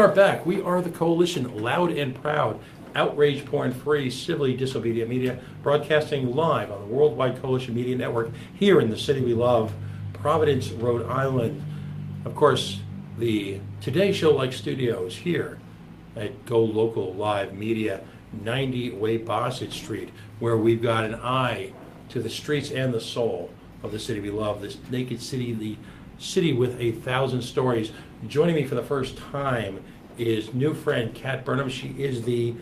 are back. We are the Coalition, loud and proud, outrage porn-free, civilly disobedient media, broadcasting live on the Worldwide Coalition Media Network here in the city we love, Providence, Rhode Island. Of course, the Today Show-like studios here at Go Local Live Media, 90 Way-Bossett Street, where we've got an eye to the streets and the soul of the city we love, this naked city, the city with 1,000 stories. Joining me for the first time is new friend Kat Burnham. She is the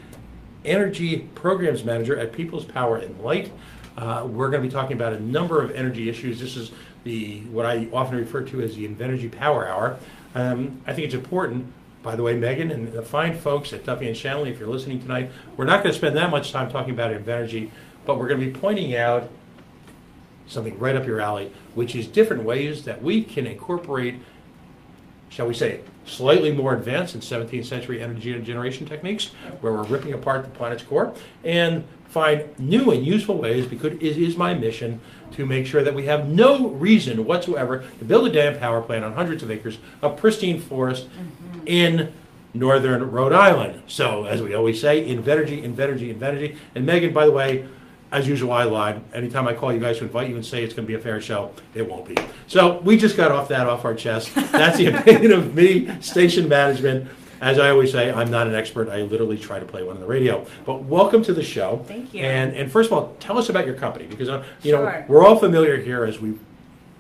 Energy Programs Manager at People's Power and Light. We're going to be talking about a number of energy issues. This is what I often refer to as the Invenergy Power Hour. I think it's important, by the way, Megan and the fine folks at Duffy and Shanley, if you're listening tonight, we're not going to spend that much time talking about Invenergy, but we're going to be pointing out something right up your alley, which is different ways that we can incorporate, shall we say, slightly more advanced in 17th century energy generation techniques, where we're ripping apart the planet's core, and find new and useful ways, because it is my mission to make sure that we have no reason whatsoever to build a dam power plant on hundreds of acres of pristine forest in northern Rhode Island. So, as we always say, Invenergy, Invenergy, Invenergy. And Megan, by the way, as usual, I lied. Anytime I call you guys to invite you and say it's going to be a fair show, it won't be. So we just got off our chest. That's the opinion of me, station management. As I always say, I'm not an expert. I literally try to play one on the radio. But welcome to the show. Thank you. And first of all, tell us about your company, because Sure. we're all familiar here as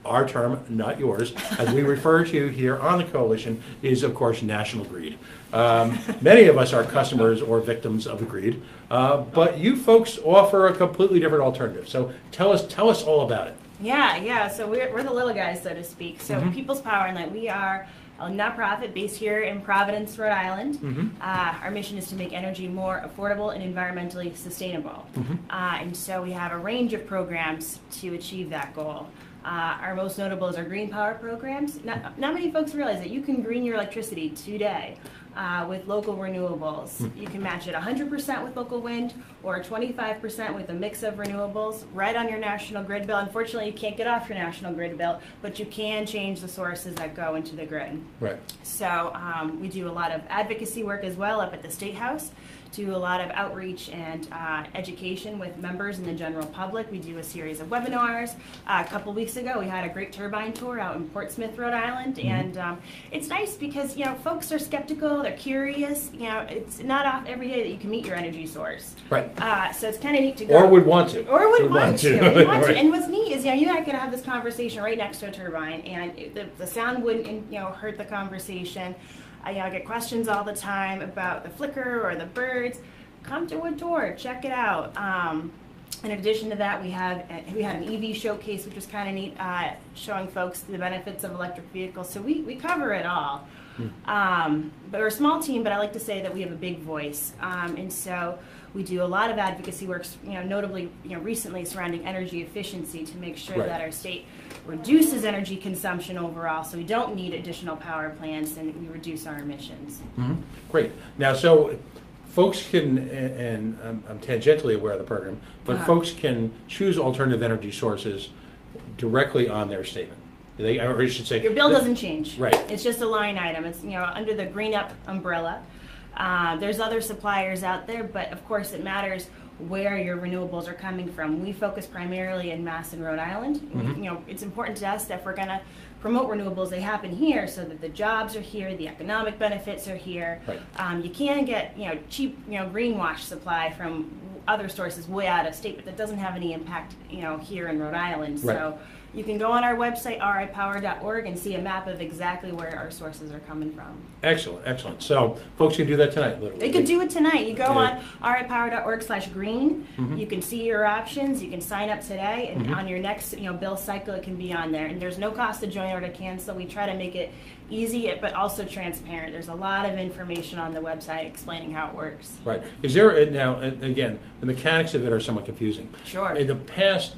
our term, not yours, as we refer to here on the Coalition, is of course national greed. Many of us are customers or victims of the greed, but you folks offer a completely different alternative. So tell us all about it. Yeah. So we're the little guys, so to speak. So People's Power and Light, we are a nonprofit based here in Providence, Rhode Island. Our mission is to make energy more affordable and environmentally sustainable. And so we have a range of programs to achieve that goal. Our most notable is our green power programs. Not many folks realize that you can green your electricity today with local renewables. You can match it 100% with local wind or 25% with a mix of renewables right on your national grid bill. Unfortunately, you can't get off your national grid bill, but you can change the sources that go into the grid. Right. So we do a lot of advocacy work as well up at the State House. Do a lot of outreach and education with members and the general public. We do a series of webinars. A couple weeks ago, we had a great turbine tour out in Portsmouth, Rhode Island, and it's nice because folks are skeptical, they're curious. It's not every day that you can meet your energy source. Right. So it's kind of neat to go. Or would want to. Or would want to. Right. And what's neat is you and I could have this conversation right next to a turbine, and the sound wouldn't hurt the conversation. I get questions all the time about the flicker or the birds. Come to a tour, check it out. In addition to that, we had an EV showcase, which was kind of neat, showing folks the benefits of electric vehicles. So we cover it all. But we're a small team, but I like to say that we have a big voice. And so we do a lot of advocacy work, notably recently surrounding energy efficiency to make sure that our state reduces energy consumption overall, so we don't need additional power plants and we reduce our emissions. Great. Now, so folks can, and I'm tangentially aware of the program, but folks can choose alternative energy sources directly on their statement. Or you should say, your bill doesn't change. Right. It's just a line item. It's under the Green Up umbrella. There's other suppliers out there, but of course it matters where your renewables are coming from. We focus primarily in Mass and Rhode Island. It's important to us that if we're going to promote renewables, they happen here so that the jobs are here, the economic benefits are here. Right. You can get cheap greenwash supply from other sources way out of state, but that doesn't have any impact here in Rhode Island. Right. So you can go on our website, ripower.org, and see a map of exactly where our sources are coming from. Excellent, excellent. So folks can do that tonight, literally. They could do it tonight. You go on ripower.org/green. You can see your options. You can sign up today, and on your next bill cycle, it can be on there. And there's no cost to join or to cancel. We try to make it easy, but also transparent. There's a lot of information on the website explaining how it works. Right. Is there now? Again, the mechanics of it are somewhat confusing. Sure. In the past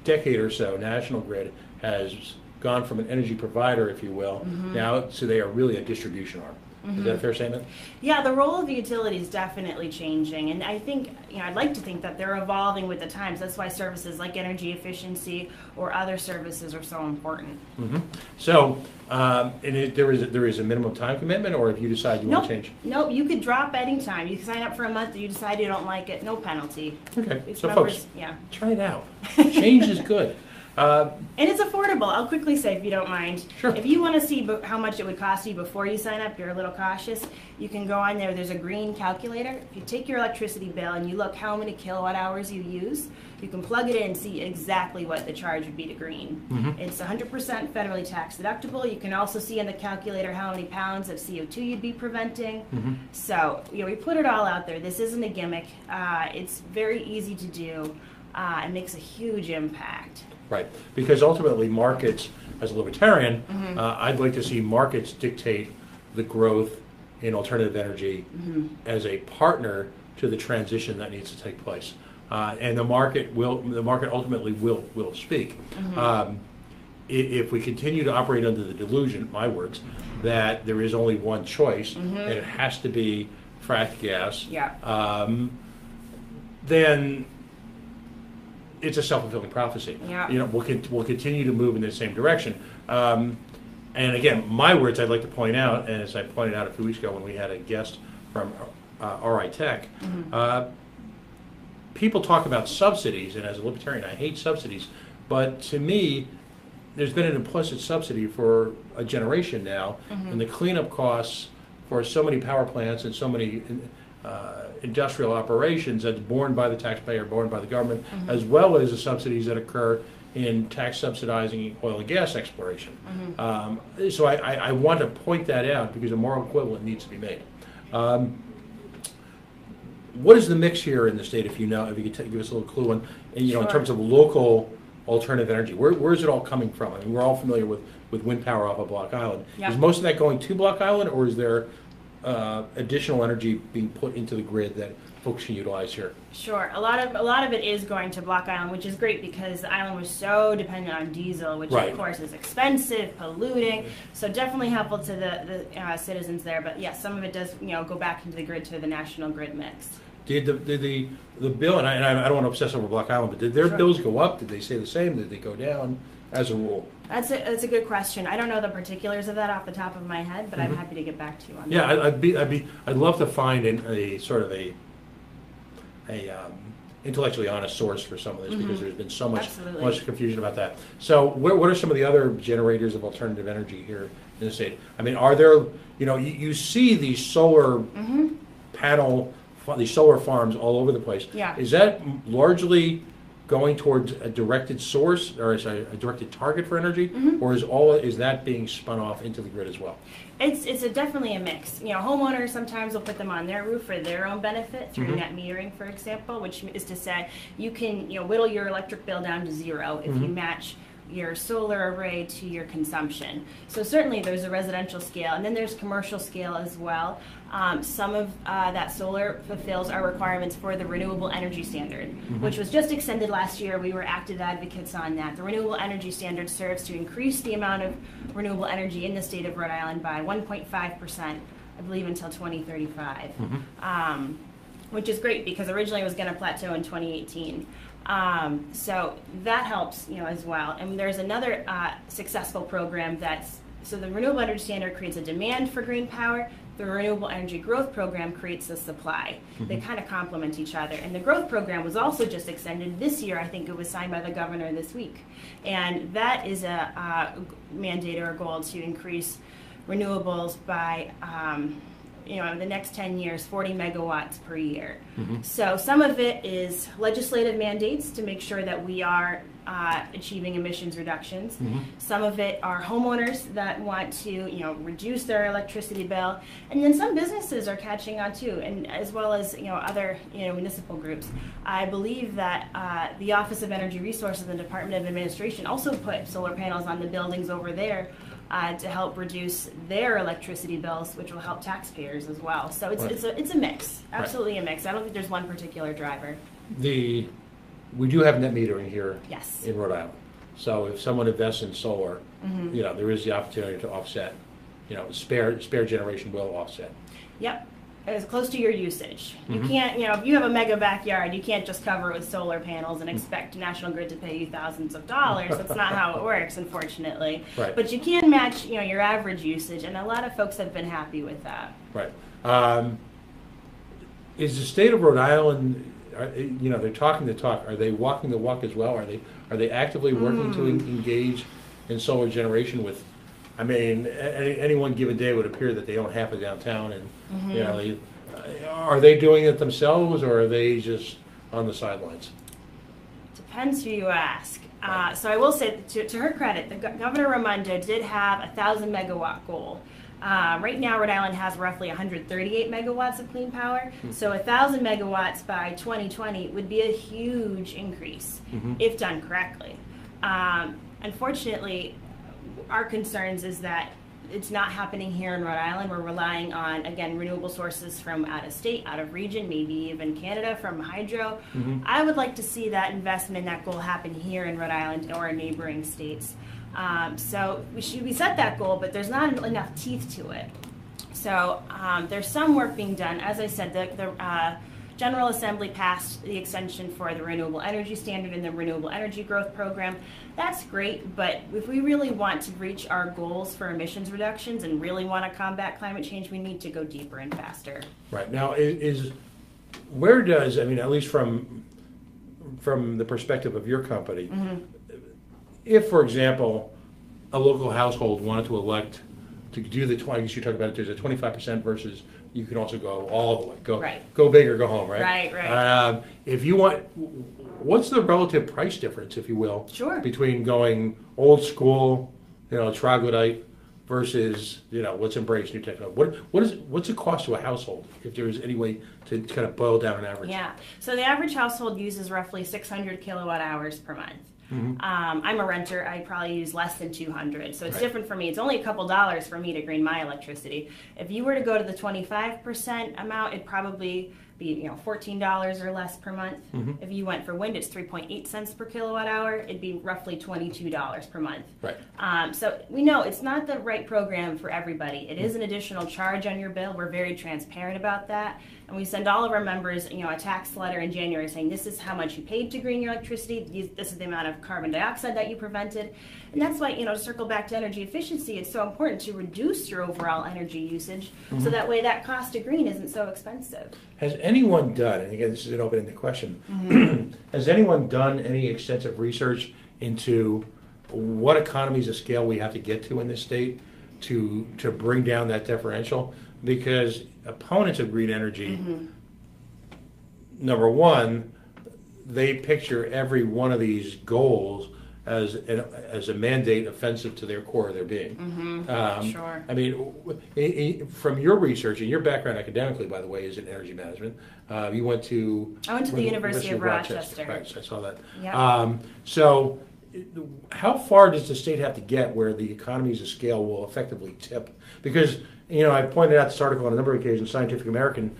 decade or so, National Grid has gone from an energy provider, if you will, now so they are really a distribution arm. Is that a fair statement? Yeah, the role of the utility is definitely changing, and I think, I'd like to think that they're evolving with the times. That's why services like energy efficiency or other services are so important. So, there is a minimum time commitment, or if you decide you want to change? Nope, you could drop anytime. You can sign up for a month, you decide you don't like it, no penalty. Okay, It's so members- folks, yeah. try it out. Change is good. And it's affordable. I'll quickly say, if you don't mind. Sure. If you want to see how much it would cost you before you sign up, you're a little cautious, you can go on there. There's a green calculator. If you take your electricity bill and you look how many kilowatt hours you use, you can plug it in and see exactly what the charge would be to green. It's 100% federally tax deductible. You can also see in the calculator how many pounds of CO2 you'd be preventing. So, we put it all out there. This isn't a gimmick. It's very easy to do. It makes a huge impact. Right, because ultimately markets, as a libertarian, I'd like to see markets dictate the growth in alternative energy as a partner to the transition that needs to take place, and the market ultimately will speak. If we continue to operate under the delusion, my words, that there is only one choice and it has to be frack gas, then it's a self-fulfilling prophecy. Yeah. We'll continue to move in the same direction. And again, my words I'd like to point out, and as I pointed out a few weeks ago when we had a guest from RI Tech, people talk about subsidies, and as a libertarian, I hate subsidies, but to me, there's been an implicit subsidy for a generation now, and the cleanup costs for so many power plants and so many industrial operations that's borne by the taxpayer, borne by the government, as well as the subsidies that occur in tax subsidizing oil and gas exploration. So I want to point that out because a moral equivalent needs to be made. What is the mix here in the state, if you could give us a little clue on, in terms of local alternative energy? Where is it all coming from? I mean, we're all familiar with wind power off of Block Island. Is most of that going to Block Island, or is there additional energy being put into the grid that folks can utilize here? Sure, a lot of it is going to Block Island, which is great because the island was so dependent on diesel, which of course is expensive, polluting. So definitely helpful to the citizens there. But yes, some of it does go back into the grid to the national grid mix. Did the bill, and I don't want to obsess over Block Island, but did their bills go up? Did they stay the same? Did they go down as a rule? That's a good question. I don't know the particulars of that off the top of my head, but I'm happy to get back to you on that. Yeah, I'd love to find a sort of a intellectually honest source for some of this because there's been so much confusion about that. So, what are some of the other generators of alternative energy here in the state? I mean, are there you see these solar panel, these solar farms all over the place. Yeah. Is that largely going towards a directed source, or a directed target for energy, or is that being spun off into the grid as well? It's definitely a mix. Homeowners sometimes will put them on their roof for their own benefit through net metering, for example, which is to say you can whittle your electric bill down to zero if you match your solar array to your consumption. So certainly there's a residential scale, and then there's commercial scale as well. Some of that solar fulfills our requirements for the Renewable Energy Standard, which was just extended last year. We were active advocates on that. The Renewable Energy Standard serves to increase the amount of renewable energy in the state of Rhode Island by 1.5%, I believe, until 2035, which is great because originally it was going to plateau in 2018. So that helps, as well. And there's another successful program so the Renewable Energy Standard creates a demand for green power. The Renewable Energy Growth Program creates the supply. They kind of complement each other. And the Growth Program was also just extended this year. I think it was signed by the governor this week. And that is a mandate or a goal to increase renewables by the next 10 years, 40 megawatts per year. So some of it is legislative mandates to make sure that we are achieving emissions reductions. Some of it are homeowners that want to, reduce their electricity bill, and then some businesses are catching on too, and as well as other municipal groups. I believe that the Office of Energy Resources and the Department of Administration also put solar panels on the buildings over there to help reduce their electricity bills, which will help taxpayers as well. So it's a mix, absolutely a mix. I don't think there's one particular driver. We do have net metering here Yes. in Rhode Island. So if someone invests in solar, there is the opportunity to offset spare generation will offset. Yep. As close to your usage. You Mm-hmm. can't, if you have a mega backyard, you can't just cover it with solar panels and expect National Grid to pay you thousands of dollars. That's not how it works, unfortunately. Right. But you can match, your average usage, and a lot of folks have been happy with that. Right. Is the state of Rhode Island, they're talking the talk. Are they walking the walk as well? Are they actively working to engage in solar generation with? I mean, any one given day would appear that they own half of downtown, and are they doing it themselves, or are they just on the sidelines? Depends who you ask. So I will say, to her credit, Governor Raimondo did have a 1,000 megawatt goal. Right now, Rhode Island has roughly 138 megawatts of clean power. So 1,000 megawatts by 2020 would be a huge increase if done correctly. Unfortunately, our concerns is that it's not happening here in Rhode Island. We're relying on, again, renewable sources from out of state, out of region, maybe even Canada from hydro. I would like to see that investment, that goal happen here in Rhode Island or neighboring states. So we set that goal, but there's not enough teeth to it. So there's some work being done. As I said, the General Assembly passed the extension for the Renewable Energy Standard and the Renewable Energy Growth Program. That's great, but if we really want to reach our goals for emissions reductions and really want to combat climate change, we need to go deeper and faster. Right. Now, where does, at least from the perspective of your company, if, for example, a local household wanted to elect to do the 20, I guess you talked about it, there's a 25% versus you can also go all the way, go big or go home, right? Right. If you want, what's the relative price difference, if you will, Sure. between going old school, troglodyte versus, let's embrace new technology? What's the cost to a household, if there's any way to kind of boil down an average? Yeah. So the average household uses roughly 600 kilowatt hours per month. I'm a renter. I probably use less than 200, so it's different for me. It's only a couple dollars for me to green my electricity. If you were to go to the 25% amount, it'd probably be $14 or less per month. If you went for wind, it's 3.8 cents per kilowatt hour. It'd be roughly $22 per month. Right. So we know it's not the right program for everybody. It is an additional charge on your bill. We're very transparent about that. And we send all of our members, a tax letter in January saying this is how much you paid to green your electricity. This is the amount of carbon dioxide that you prevented. And that's why, to circle back to energy efficiency, it's so important to reduce your overall energy usage so that way that cost to green isn't so expensive. Has anyone done, and again, this is an open-ended question, has anyone done any extensive research into what economies of scale we have to get to in this state to bring down that differential? Because opponents of green energy, number one, they picture every one of these goals as a mandate offensive to their core of their being. Sure. From your research and your background academically, by the way, is in energy management. You went to... I went to the University of Rochester. Right, I saw that. Yep. So how far does the state have to get where the economies of scale will effectively tip? Because, I pointed out this article on a number of occasions. Scientific American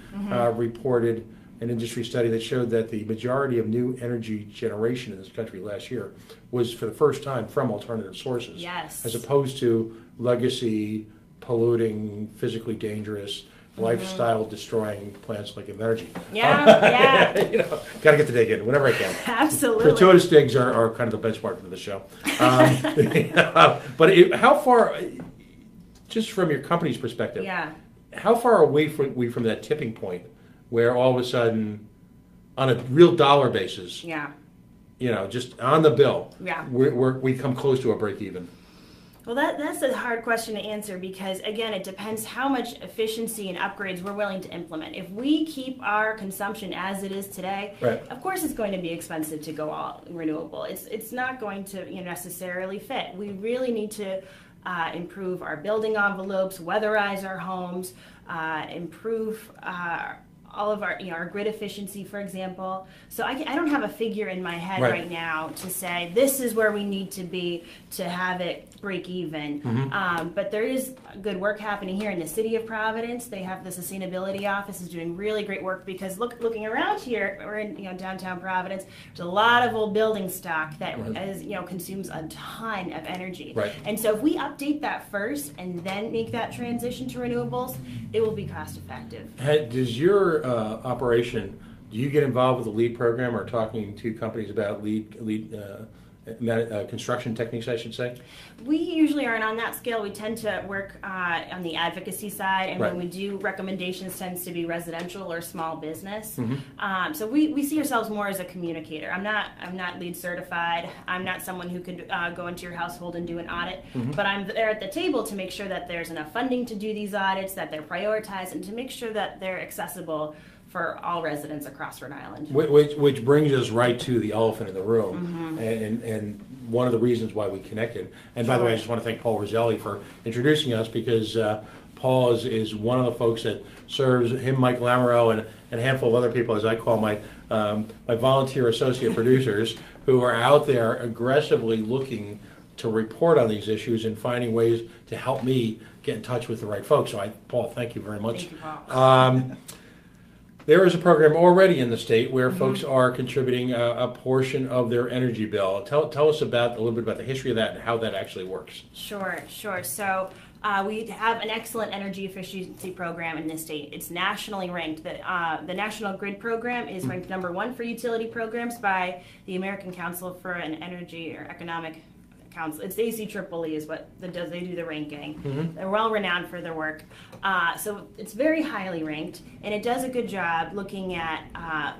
reported an industry study that showed that the majority of new energy generation in this country last year was, for the first time, from alternative sources. Yes. As opposed to legacy, polluting, physically dangerous, lifestyle-destroying plants like energy. Yeah. Got to get the dig in whenever I can. Absolutely. Gratuitous digs are kind of the benchmark for the show. But how far, just from your company's perspective, how far are we from that tipping point where all of a sudden, on a real dollar basis, just on the bill, we come close to a break even? Well, that's a hard question to answer because, again, it depends how much efficiency and upgrades we're willing to implement. If we keep our consumption as it is today, of course it's going to be expensive to go all renewable. It's not going to necessarily fit. We really need to improve our building envelopes, weatherize our homes, improve all of our, our grid efficiency, for example. So I don't have a figure in my head right now to say this is where we need to be to have it break even. But there is good work happening here in the city of Providence. They have the sustainability office is doing really great work because looking around here, we're in downtown Providence. There's a lot of old building stock that is, consumes a ton of energy. And so if we update that first and then make that transition to renewables, it will be cost effective. Does your operation, do you get involved with the LEED program or talking to companies about LEED construction techniques, I should say? We usually aren't on that scale. We tend to work on the advocacy side, and when we do recommendations, tends to be residential or small business. So we see ourselves more as a communicator. I'm not LEED certified. I'm not someone who could go into your household and do an audit, but I'm there at the table to make sure that there's enough funding to do these audits, that they're prioritized, and to make sure that they're accessible for all residents across Rhode Island. Which brings us right to the elephant in the room, and one of the reasons why we connected. And by the way, I just want to thank Paul Roselli for introducing us, because Paul is one of the folks that serves him, Mike Lamoureux, and a handful of other people, as I call my volunteer associate producers, who are out there aggressively looking to report on these issues and finding ways to help me get in touch with the right folks. So Paul, thank you very much. Thank you, Paul. There is a program already in the state where folks are contributing a portion of their energy bill. Tell us a little bit about the history of that and how that actually works. Sure. So we have an excellent energy efficiency program in this state. It's nationally ranked. The National Grid Program is ranked #1 for utility programs by the American Council for an Energy or Economic Council. It's ACEEE is what they do the ranking. They're well renowned for their work. So it's very highly ranked, and it does a good job looking at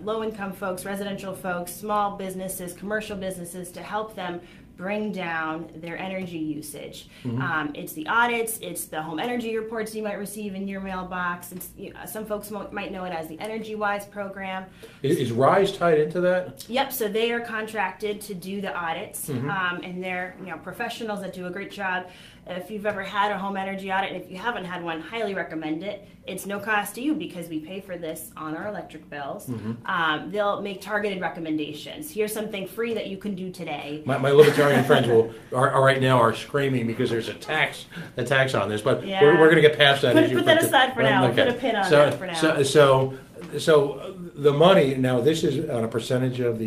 low-income folks, residential folks, small businesses, commercial businesses, to help them bring down their energy usage. It's the audits, it's the home energy reports you might receive in your mailbox. It's, some folks might know it as the Energy Wise program. Is RISE tied into that? Yep, so they are contracted to do the audits, and they're professionals that do a great job. If you've ever had a home energy audit, and if you haven't had one, highly recommend it. It's no cost to you because we pay for this on our electric bills. They'll make targeted recommendations. Here's something free that you can do today. My libertarian friends are right now are screaming because there's a tax on this, but we're going to get past that issue. Put that aside for now. Okay. Put a pin on that for now. So the money now, this is on a percentage of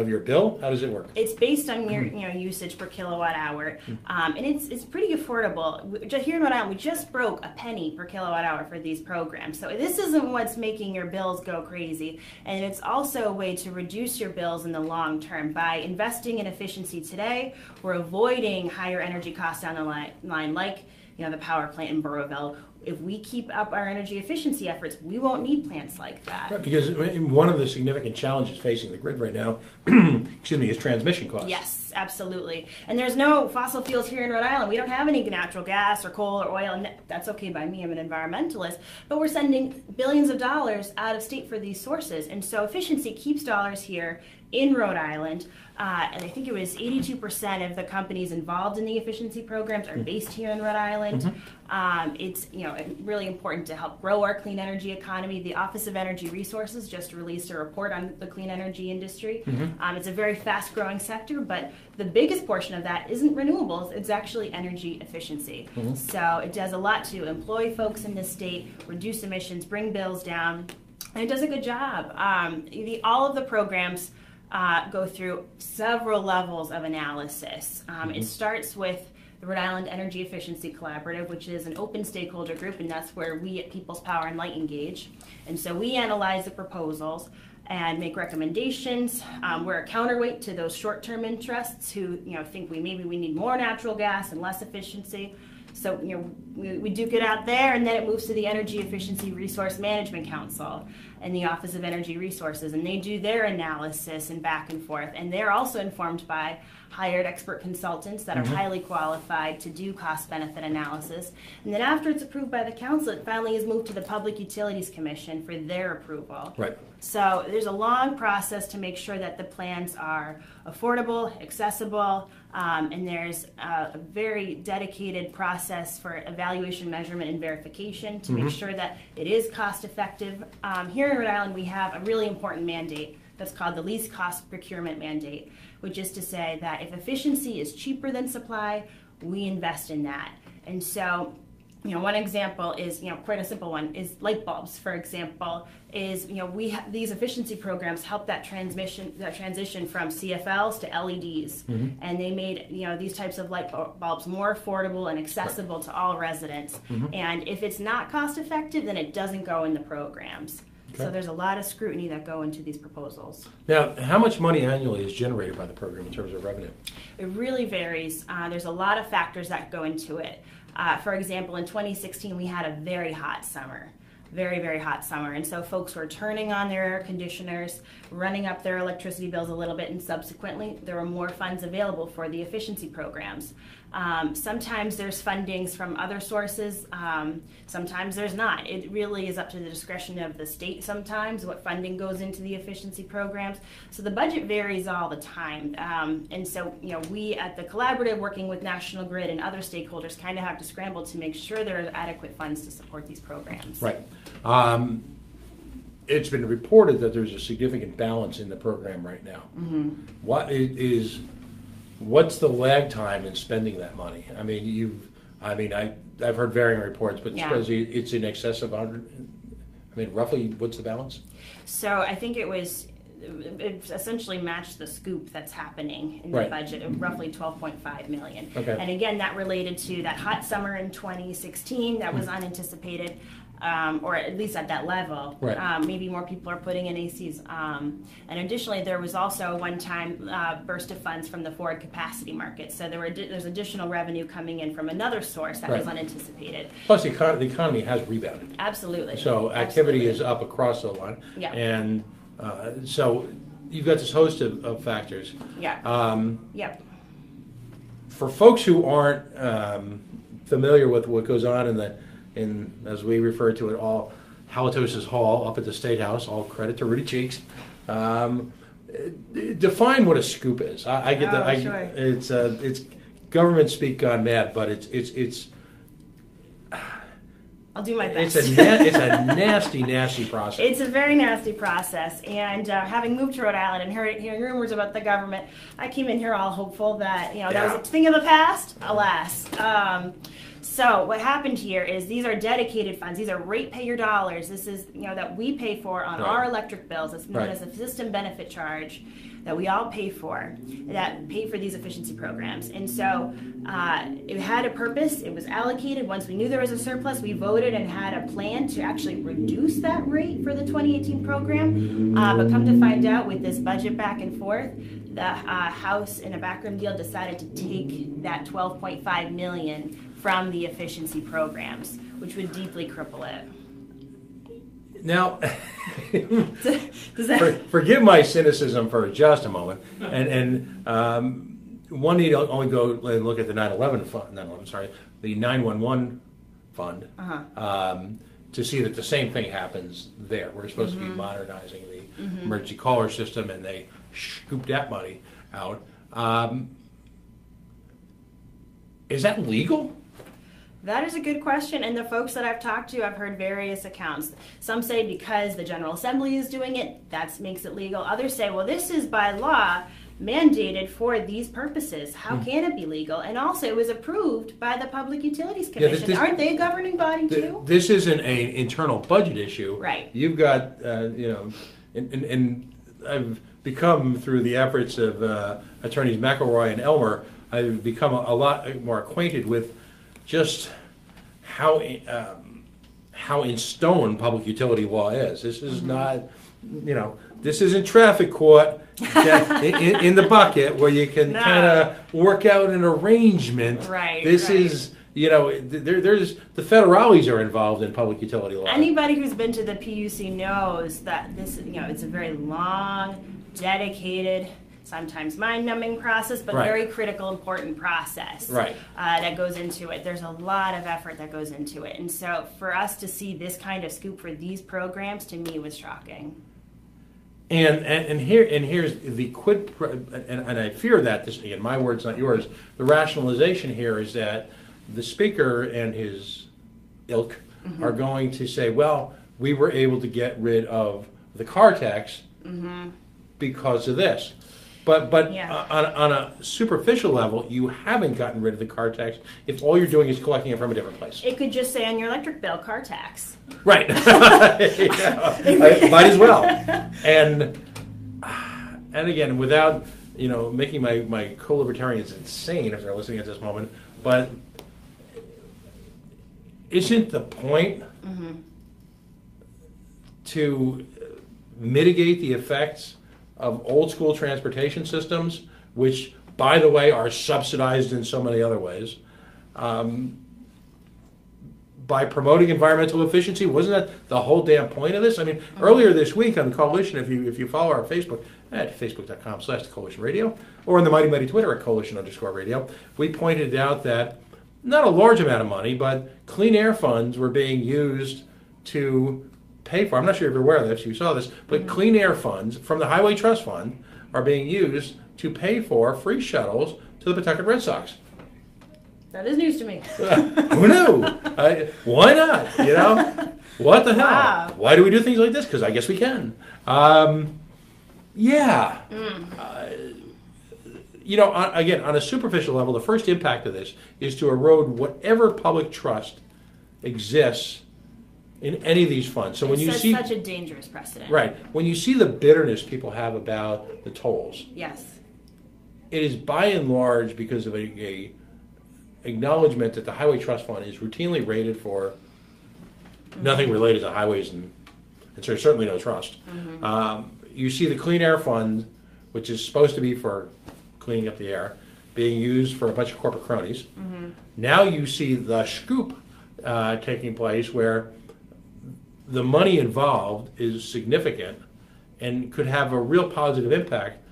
your bill? How does it work? It's based on your usage per kilowatt hour, and it's pretty affordable. Here in Rhode Island, we just broke a penny per kilowatt hour for these programs. So this isn't what's making your bills go crazy, and it's also a way to reduce your bills in the long term. By investing in efficiency today, we're avoiding higher energy costs down the line, like the power plant in Burrowville. If we keep up our energy efficiency efforts, we won't need plants like that. Right, because one of the significant challenges facing the grid right now, is transmission costs. Yes, absolutely. And there's no fossil fuels here in Rhode Island. We don't have any natural gas or coal or oil, and that's okay by me. I'm an environmentalist. But we're sending billions of dollars out of state for these sources. And so efficiency keeps dollars here in Rhode Island. And I think it was 82% of the companies involved in the efficiency programs are based here in Rhode Island. It's really important to help grow our clean energy economy. The Office of Energy Resources just released a report on the clean energy industry. It's a very fast-growing sector, but the biggest portion of that isn't renewables. It's actually energy efficiency. So it does a lot to employ folks in this state, reduce emissions, bring bills down, and it does a good job. All of the programs go through several levels of analysis. It starts with the Rhode Island Energy Efficiency Collaborative, which is an open stakeholder group, and that's where we at People's Power and Light engage. And so we analyze the proposals and make recommendations. We're a counterweight to those short-term interests who think maybe we need more natural gas and less efficiency. So we duke it out there, and then it moves to the Energy Efficiency Resource Management Council and the Office of Energy Resources, and they do their analysis and back and forth. And they're also informed by hired expert consultants that are highly qualified to do cost-benefit analysis. And then after it's approved by the council, it finally is moved to the Public Utilities Commission for their approval. Right. So there's a long process to make sure that the plans are affordable, accessible, And there's a very dedicated process for evaluation, measurement, and verification to make sure that it is cost effective. Here in Rhode Island, we have a really important mandate that's called the least cost procurement mandate, which is to say that if efficiency is cheaper than supply, we invest in that. And so, one example is, quite a simple one, is light bulbs, for example, is, these efficiency programs help that transition from CFLs to LEDs. And they made, these types of light bulbs more affordable and accessible to all residents. And if it's not cost effective, then it doesn't go in the programs. Okay. So there's a lot of scrutiny that go into these proposals. Now, how much money annually is generated by the program in terms of revenue? It really varies. There's a lot of factors that go into it. For example, in 2016, we had a very hot summer. Very, very hot summer. And so folks were turning on their air conditioners, running up their electricity bills a little bit, and subsequently there were more funds available for the efficiency programs. Sometimes there's fundings from other sources, sometimes there's not. It really is up to the discretion of the state sometimes what funding goes into the efficiency programs. So the budget varies all the time. And so, we at the Collaborative, working with National Grid and other stakeholders, kind of have to scramble to make sure there are adequate funds to support these programs. Right. It's been reported that there's a significant balance in the program right now. What's the lag time in spending that money? I mean, I've heard varying reports, but it's in excess of 100. I mean, roughly, what's the balance? So I think it essentially matched the scoop that's happening in the budget of roughly $12.5 million. Okay. And again, that related to that hot summer in 2016 that was unanticipated. Or at least at that level. Right. Maybe more people are putting in ACs. And additionally, there was also a one-time burst of funds from the forward capacity market. So there's additional revenue coming in from another source that was unanticipated. Plus, the economy has rebounded. Absolutely. So activity is up across the line. Yeah. And so you've got this host of factors. Yeah. For folks who aren't familiar with what goes on as we refer to it, all Halitosis Hall up at the State House, all credit to Rudy Cheeks. Define what a scoop is. I get that. Sure. It's government speak gone mad, but it's. I'll do my best. It's a nasty process. It's a very nasty process, and having moved to Rhode Island and hearing rumors about the government, I came in here all hopeful that that was a thing of the past. Alas. So what happened here is these are dedicated funds. These are ratepayer dollars. This is that we pay for on our electric bills. It's known as a system benefit charge that we all pay for, that pay for these efficiency programs. And so it had a purpose. It was allocated. Once we knew there was a surplus, we voted and had a plan to actually reduce that rate for the 2018 program. But come to find out, with this budget back and forth, the House in a backroom deal decided to take that $12.5 million from the efficiency programs, which would deeply cripple it. Now, forgive my cynicism for just a moment, and one need only go and look at the 9/11 fund. The 911 fund to see that the same thing happens there. We're supposed to be modernizing the emergency caller system, and they scooped that money out. Is that legal? That is a good question, and the folks that I've talked to, I've heard various accounts. Some say because the General Assembly is doing it, that makes it legal. Others say, well, this is by law mandated for these purposes. How can it be legal? And also, it was approved by the Public Utilities Commission. Aren't they a governing body too? This isn't an internal budget issue. Right. You've got, and I've become, through the efforts of attorneys McElroy and Elmer, I've become a lot more acquainted with just how in stone public utility law is. This is not, this isn't traffic court in the bucket where you can kind of work out an arrangement. Right. This is, there's the federales are involved in public utility law. Anybody who's been to the PUC knows that this, it's a very long, dedicated, sometimes mind-numbing process, but very critical, important process that goes into it. There's a lot of effort that goes into it. And so for us to see this kind of scoop for these programs, to me, was shocking. And here's the and I fear that this, again, my words, not yours. The rationalization here is that the speaker and his ilk are going to say, well, we were able to get rid of the car tax because of this. But on a superficial level, you haven't gotten rid of the car tax if all you're doing is collecting it from a different place. It could just say on your electric bill, car tax. Right. Might as well. And again, without making my co-libertarians insane if they're listening at this moment, but isn't the point to mitigate the effects of old school transportation systems, which, by the way, are subsidized in so many other ways, by promoting environmental efficiency? Wasn't that the whole damn point of this? I mean, earlier this week on the Coalition, if you follow our Facebook at facebook.com/Coalition Radio, or on the mighty Twitter at Coalition_Radio, we pointed out that not a large amount of money, but clean air funds were being used to pay for, I'm not sure if you're aware of this, you saw this, but clean air funds from the Highway Trust Fund are being used to pay for free shuttles to the Pawtucket Red Sox. That is news to me. Who knew? Why not? What the hell? Wow. Why do we do things like this? Because I guess we can. Again, on a superficial level, the first impact of this is to erode whatever public trust exists in any of these funds. So when you see such a dangerous precedent. Right. When you see the bitterness people have about the tolls, yes, it is by and large because of a acknowledgement that the Highway Trust Fund is routinely rated for nothing related to highways and there's certainly no trust. You see the Clean Air Fund, which is supposed to be for cleaning up the air, being used for a bunch of corporate cronies. Now you see the scoop taking place where the money involved is significant and could have a real positive impact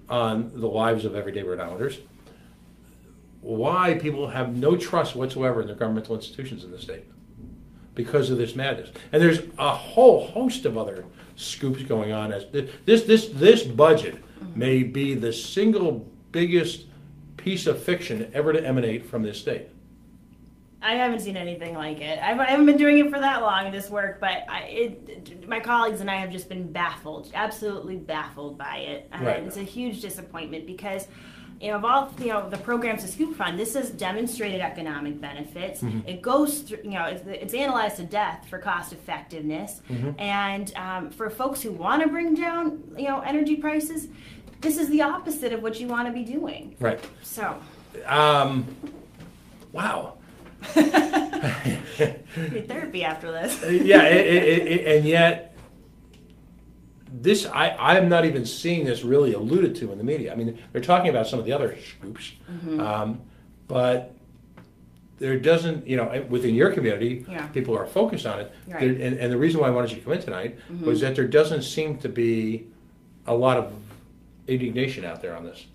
on the lives of everyday Rhode Islanders. Why people have no trust whatsoever in their governmental institutions in the state because of this madness. And there's a whole host of other scoops going on. As this budget may be the single biggest piece of fiction ever to emanate from this state. I haven't seen anything like it. I haven't been doing it for that long, this work, but my colleagues and I have just been baffled, absolutely baffled by it. Right. It's a huge disappointment because, of all the programs the Scoop Fund, this has demonstrated economic benefits. It goes through, it's analyzed to death for cost effectiveness, and for folks who want to bring down, energy prices, this is the opposite of what you want to be doing. Right. So. Wow. Need therapy after this. And yet, this I am not even seeing this really alluded to in the media. I mean, they're talking about some of the other scoops, but there doesn't, within your community, people are focused on it. Right. And the reason why I wanted you to come in tonight was that there doesn't seem to be a lot of indignation out there on this.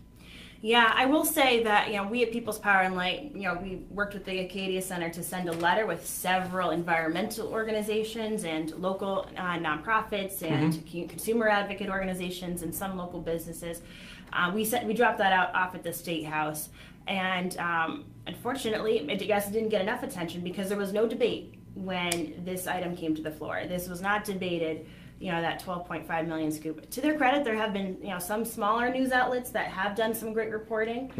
Yeah, I will say that, we at People's Power and Light, we worked with the Acadia Center to send a letter with several environmental organizations and local nonprofits and consumer advocate organizations and some local businesses. We dropped that off at the State House, and unfortunately, I guess it didn't get enough attention because there was no debate when this item came to the floor. This was not debated. That 12.5 million scoop. To their credit, there have been, some smaller news outlets that have done some great reporting.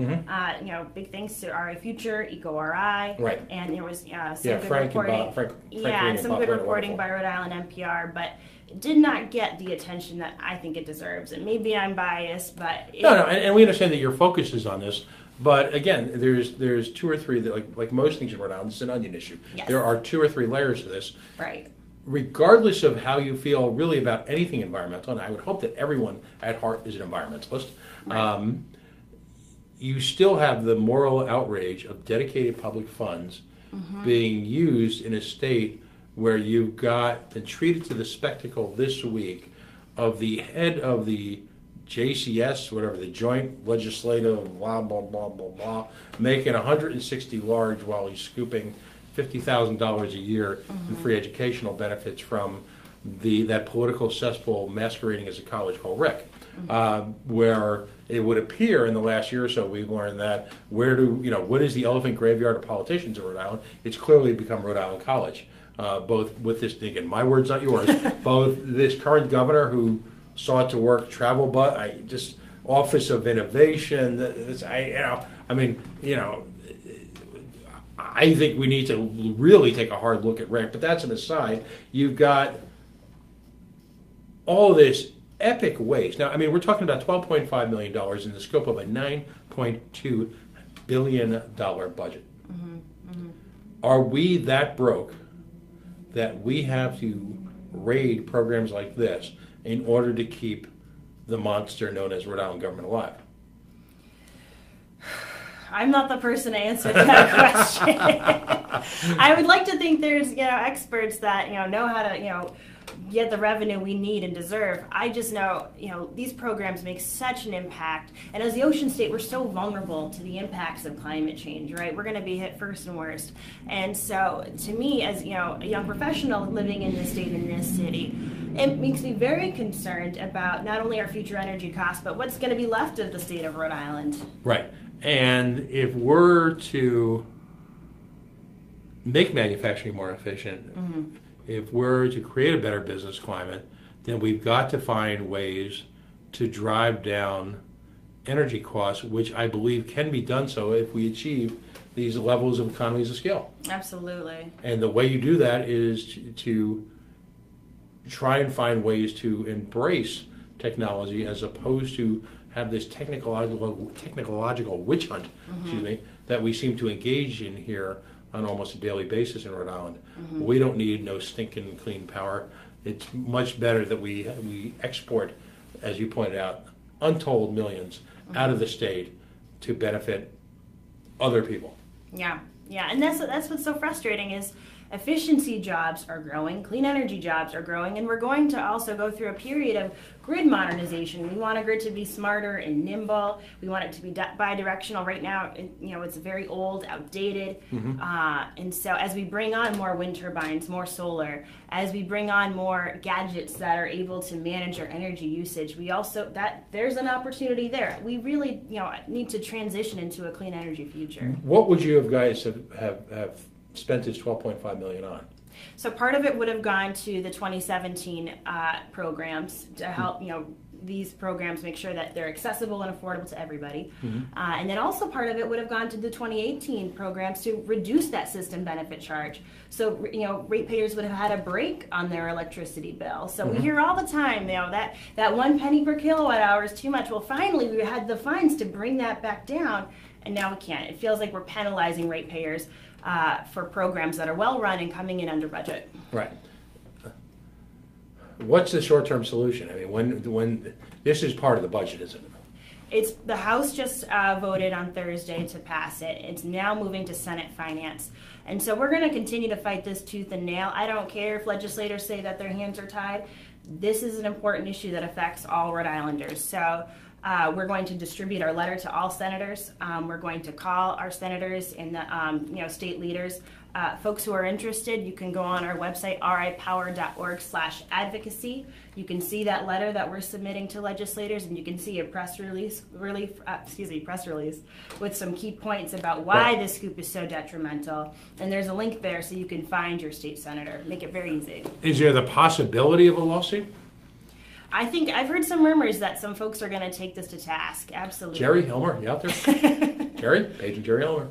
Big thanks to RA Future, EcoRI, right. And there was some good Frank reporting. And some good reporting by Rhode Island NPR, but it did not get the attention that I think it deserves. And maybe I'm biased, but no, and we understand that your focus is on this. But again, there's two or three that, like most things in Rhode Island, it's an onion issue. Yes. There are two or three layers to this. Right. Regardless of how you feel really about anything environmental, and I would hope that everyone at heart is an environmentalist, right. You still have the moral outrage of dedicated public funds being used in a state where you've been treated to the spectacle this week of the head of the JCS, whatever, the Joint Legislative blah, blah, blah, blah, blah, making 160 large while he's scooping $50,000 a year in free educational benefits from that political cesspool masquerading as a college called Rick, where it would appear in the last year or so we've learned that what is the elephant graveyard of politicians in Rhode Island? It's clearly become Rhode Island College. Both with this, again, my words, not yours, both this current governor who sought to work travel, Office of Innovation. I think we need to really take a hard look at Rick, but that's an aside. You've got all this epic waste. Now, we're talking about $12.5 million in the scope of a $9.2 billion budget. Are we that broke that we have to raid programs like this in order to keep the monster known as Rhode Island government alive? I'm not the person to answer that question. I would like to think there's experts that know how to get the revenue we need and deserve. I just know these programs make such an impact, and as the ocean state, we're so vulnerable to the impacts of climate change. Right, we're going to be hit first and worst. And so, to me, as a young professional living in this state, in this city, it makes me very concerned about not only our future energy costs, but what's going to be left of the state of Rhode Island. Right. And if we're to make manufacturing more efficient, if we're to create a better business climate, then we've got to find ways to drive down energy costs, which I believe can be done so if we achieve these levels of economies of scale. Absolutely. And the way you do that is to try and find ways to embrace technology as opposed to have this technological witch hunt, that we seem to engage in here on almost a daily basis in Rhode Island. We don't need no stinking clean power. It's much better that we export, as you pointed out, untold millions out of the state to benefit other people. Yeah, and that's what's so frustrating is efficiency jobs are growing, clean energy jobs are growing, and we're going to also go through a period of grid modernization. We want a grid to be smarter and nimble. We want it to be bi-directional. Right now, it's very old, outdated. And so as we bring on more wind turbines, more solar, as we bring on more gadgets that are able to manage our energy usage, there's an opportunity there. We really need to transition into a clean energy future. What would you guys have spent this $12.5 million on? So part of it would have gone to the 2017 programs to help, these programs make sure that they're accessible and affordable to everybody. And then also part of it would have gone to the 2018 programs to reduce that system benefit charge. So, ratepayers would have had a break on their electricity bill. So we hear all the time, that 1 penny per kilowatt hour is too much. Well, finally, we had the funds to bring that back down, and now we can't. It feels like we're penalizing ratepayers for programs that are well run and coming in under budget. Right. What's the short-term solution? When this is part of the budget, isn't it? The House just voted on Thursday to pass it. It's now moving to Senate Finance. And so we're going to continue to fight this tooth and nail. I don't care if legislators say that their hands are tied. This is an important issue that affects all Rhode Islanders. So we're going to distribute our letter to all senators. We're going to call our senators and the state leaders. Folks who are interested, you can go on our website, ripower.org/advocacy. You can see that letter that we're submitting to legislators, and you can see a press release with some key points about why this scoop is so detrimental. And there's a link there so you can find your state senator. Make it very easy. Is there the possibility of a lawsuit? I think I've heard some rumors that some folks are going to take this to task. Absolutely. Jerry Helmer, you out there? Jerry, Paging Jerry Helmer.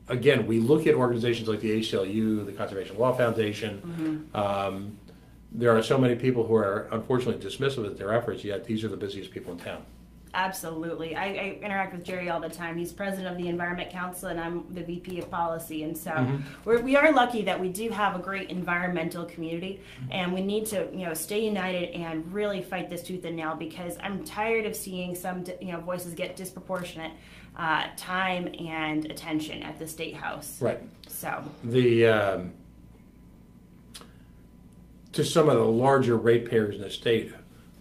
Again, we look at organizations like the ACLU, the Conservation Law Foundation. There are so many people who are unfortunately dismissive of their efforts, yet these are the busiest people in town. Absolutely. I interact with Jerry all the time. He's president of the Environment Council, and I'm the VP of Policy. And so we are lucky that we do have a great environmental community, and we need to stay united and really fight this tooth and nail, because I'm tired of seeing some voices get disproportionate time and attention at the State House. Right. So to some of the larger ratepayers in the state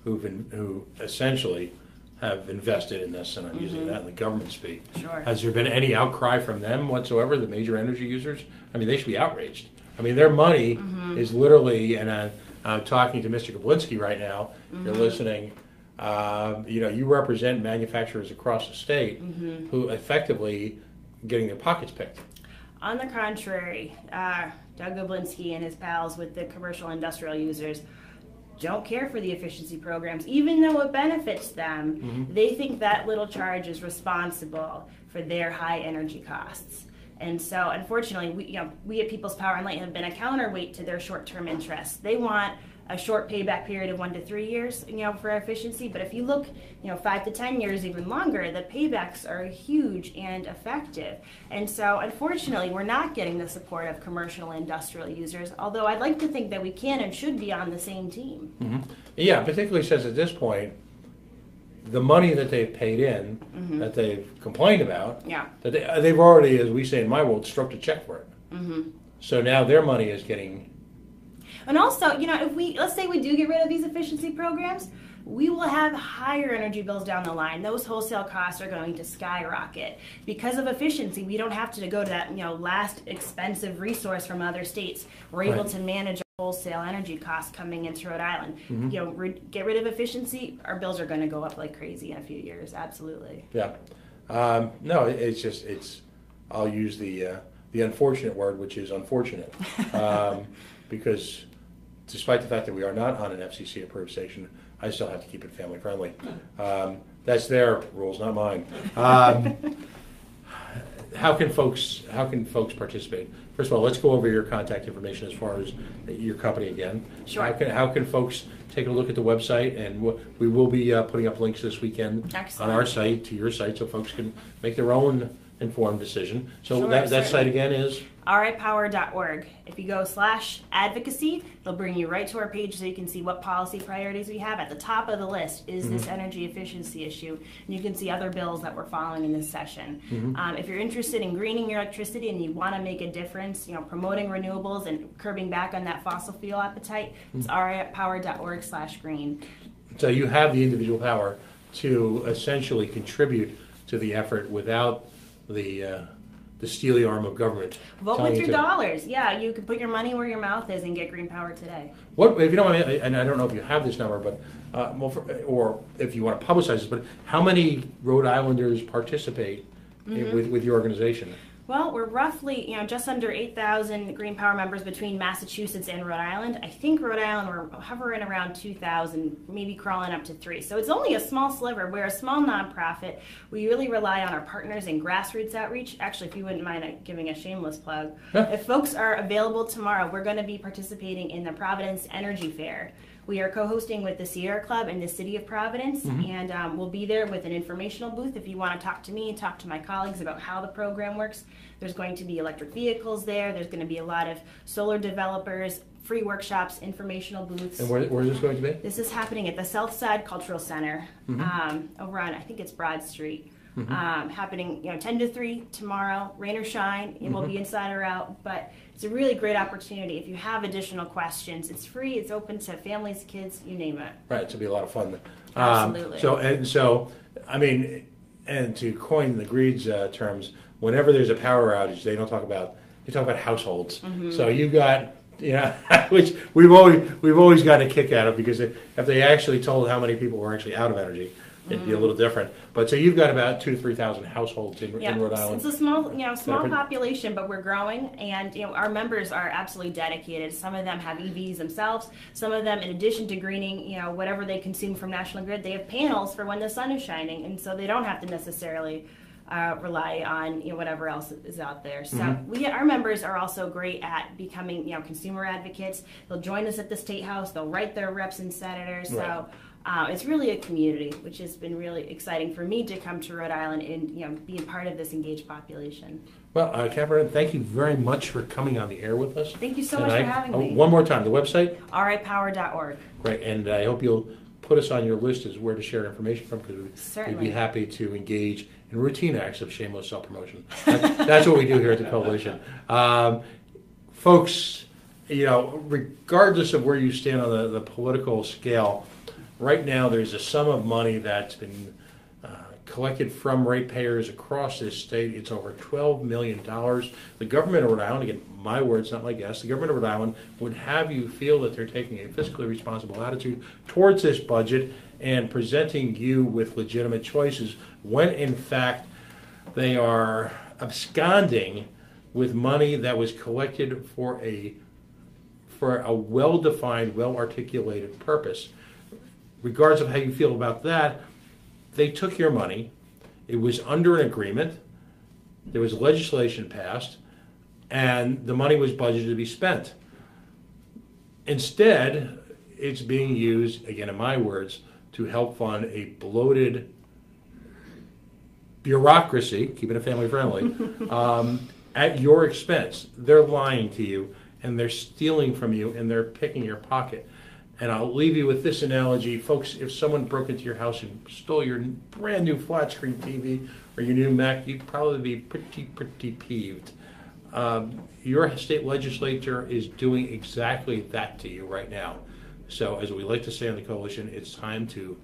who essentially have invested in this, and I'm using that in the government speak. Sure. Has there been any outcry from them whatsoever, the major energy users? I mean, they should be outraged. I mean, their money is literally, and I'm talking to Mr. Kablinski right now, if you're listening, you represent manufacturers across the state who effectively getting their pockets picked. On the contrary, Doug Goblinski and his pals with the commercial industrial users don't care for the efficiency programs, even though it benefits them. They think that little charge is responsible for their high energy costs. And so, unfortunately, we at People's Power and Light have been a counterweight to their short-term interests. They want a short payback period of 1 to 3 years, for efficiency. But if you look, 5 to 10 years, even longer, the paybacks are huge and effective. And so, unfortunately, we're not getting the support of commercial and industrial users. Although I'd like to think that we can and should be on the same team. Yeah, particularly since at this point, the money that they've paid in, that they've complained about, that they've already, as we say in my world, stroked a check for it. So now their money is getting. And also, if let's say we do get rid of these efficiency programs, we will have higher energy bills down the line. Those wholesale costs are going to skyrocket. Because of efficiency, we don't have to go to that, last expensive resource from other states. We're able to manage our wholesale energy costs coming into Rhode Island. Get rid of efficiency, our bills are going to go up like crazy in a few years. Absolutely. Yeah. No, I'll use the unfortunate word, which is unfortunate. Because despite the fact that we are not on an FCC approved station, I still have to keep it family friendly. That's their rules, not mine. How can folks participate? First of all, let's go over your contact information as far as your company again. Sure. How can folks take a look at the website, and we will be putting up links this weekend on our site to your site, so folks can make their own informed decision. So Sure, that site again is ripower.org. If you go /advocacy, they'll bring you right to our page so you can see what policy priorities we have. At the top of the list is this energy efficiency issue, and you can see other bills that we're following in this session. If you're interested in greening your electricity and you want to make a difference, promoting renewables and curbing back on that fossil fuel appetite, it's ripower.org/green. So you have the individual power to essentially contribute to the effort without the steely arm of government. Vote with your dollars. Yeah, you can put your money where your mouth is and get green power today. What, if you don't mind, and I don't know if you have this number, but or if you want to publicize this, but how many Rhode Islanders participate with your organization? Well, we're roughly, just under 8,000 green power members between Massachusetts and Rhode Island. I think Rhode Island, we're hovering around 2,000, maybe crawling up to 3. So it's only a small sliver. We're a small nonprofit. We really rely on our partners in grassroots outreach. Actually, if you wouldn't mind giving a shameless plug, if folks are available tomorrow, we're going to be participating in the Providence Energy Fair. We are co-hosting with the Sierra Club in the city of Providence, and we'll be there with an informational booth if you want to talk to me and talk to my colleagues about how the program works. There's going to be electric vehicles there. There's going to be a lot of solar developers, free workshops, informational booths. And where is this going to be? This is happening at the Southside Cultural Center over on, I think it's Broad Street. Happening 10 to 3 tomorrow, rain or shine. It will be inside or out, but it's a really great opportunity. If you have additional questions, it's free. It's open to families, kids, you name it. Right, it'll be a lot of fun. Absolutely. So I mean, and to coin the Greed's terms, whenever there's a power outage, they talk about households. So you've got. Which we've always gotten a kick out of, because if they actually told how many people were actually out of energy, it'd be a little different. But so you've got about 2,000 to 3,000 households in Rhode Island. It's a small population, but we're growing, and our members are absolutely dedicated. Some of them have EVs themselves. Some of them, in addition to greening, whatever they consume from National Grid, they have panels for when the sun is shining, and so they don't have to necessarily rely on whatever else is out there. So our members are also great at becoming consumer advocates. They'll join us at the State House. They'll write their reps and senators. So. It's really a community, which has been really exciting for me to come to Rhode Island and be a part of this engaged population. Well, Catherine, thank you very much for coming on the air with us. Thank you so much for having me. One more time, the website? ripower.org. Great, and I hope you'll put us on your list as where to share information from, because we'd be happy to engage in routine acts of shameless self-promotion. That's what we do here at the Coalition. Folks, regardless of where you stand on the political scale, right now there's a sum of money that's been collected from ratepayers across this state. It's over $12 million. The government of Rhode Island, again, my words, not my guess, the government of Rhode Island would have you feel that they're taking a fiscally responsible attitude towards this budget and presenting you with legitimate choices when, in fact, they are absconding with money that was collected for a well-defined, well-articulated purpose. Regardless of how you feel about that, they took your money. It was under an agreement. There was legislation passed, and the money was budgeted to be spent. Instead, it's being used, again in my words, to help fund a bloated bureaucracy, keeping it family friendly, at your expense. They're lying to you, and they're stealing from you, and they're picking your pocket. And I'll leave you with this analogy. Folks, if someone broke into your house and stole your brand new flat screen TV or your new Mac, you'd probably be pretty peeved. Your state legislature is doing exactly that to you right now. So as we like to say on the coalition, it's time to